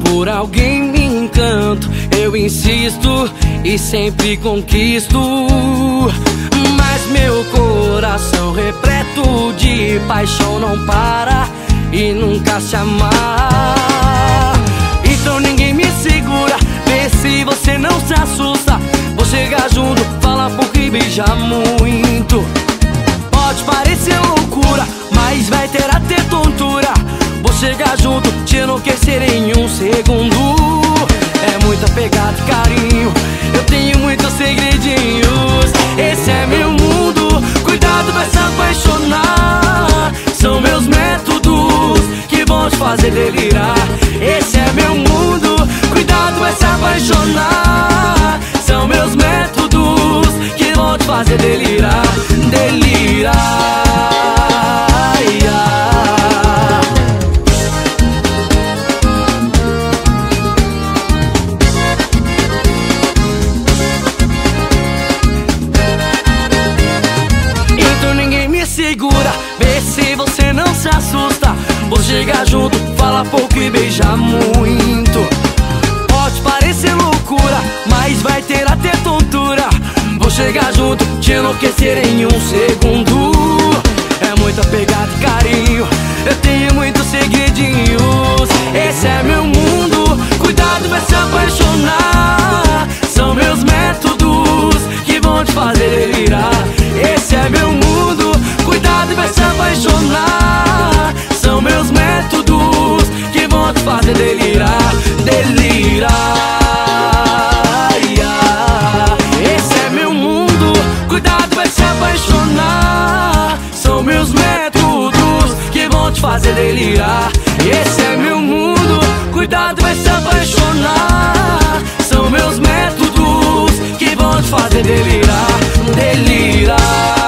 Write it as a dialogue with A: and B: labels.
A: Por alguém me encanto, eu insisto e sempre conquisto. Mas meu coração repleto de paixão não para e nunca se amarra. Então ninguém me segura, vê se você não se assusta. Vou chegar junto, falar pouco e beijar muito. Pode parecer loucura, mas vai ter até tontura. Vou chegar junto, te enlouquecer em um segundo. É muita pegada e carinho, eu tenho muitos segredinhos. Esse é meu mundo, cuidado, vai se apaixonar. São meus métodos que vão te fazer delirar. Esse é meu mundo, cuidado, vai se apaixonar. São meus métodos que vão te fazer delirar. Delirar. Segura, vê se você não se assusta. Vou chegar junto, falar pouco e beijar muito. Pode parecer loucura, mas vai ter até tontura. Vou chegar junto, te enlouquecer em um segundo. É muita pegada e carinho, eu tenho muitos segredinhos. Esse é meu mundo, cuidado, vai se apaixonar. São meus métodos que vão te fazer delirar. Esse é meu mundo, cuidado e vai se apaixonar. São meus métodos que vão te fazer delirar. Delirar. Esse é meu mundo, cuidado e vai se apaixonar. São meus métodos que vão te fazer delirar. Esse é meu mundo, cuidado e vai se apaixonar. São meus métodos que vão te fazer delirar. Delirar.